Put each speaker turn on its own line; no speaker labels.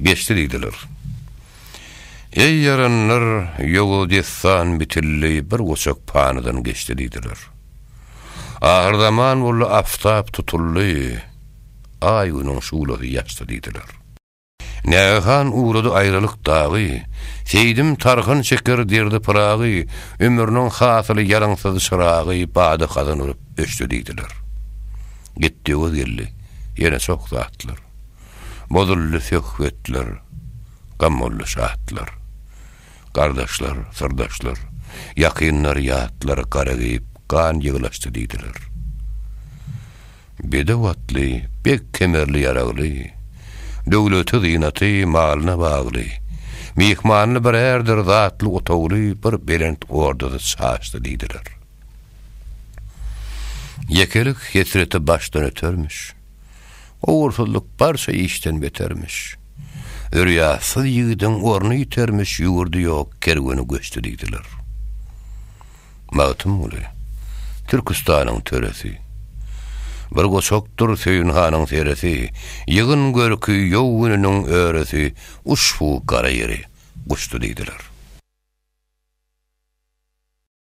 geçdi diýdiler. Ey yaranlar, ýoly dessan bitilli bir goçak panydan geçdi diýdiler. Ahyrdaman bolla aftap tutully, ay günüň şuwlagy ýaşdy diýdiler. Nähan uğradı ayrılık dağı, seydim tarhın çeker derdi pırağı, ömrünün hasyly yaraňsız şırağı, bady kazanyp öçdi diýdiler. Gitdi o gelli, ýene çok zatlar. Bozully söhbetler, gamolly şahatlar. Kardeşler, sırdaşlar, yakınlar, yatlar garagyp, kan ýygylaşdy diýdiler. Bedewatly, bek kemerli yaragly, döwleti zynaty malyna bagly, mihmanly bir erdir zatly otowly bir berent ordada çaşdy diýdiler. Yekelik hesreti başdan ötermiş, oğursuzluk barça işten betermiş, rüýasy ýigdiň orny ýitermiş, ýugurdy ýok, kerweni göçdi diýdiler. Magtym uly, Türkistanyň töresi, bir goçokdur Söýün hanyň seresi, ýygyn görkü ýowunyň öresi, uşbu gara ýeri guçdy diýdiler.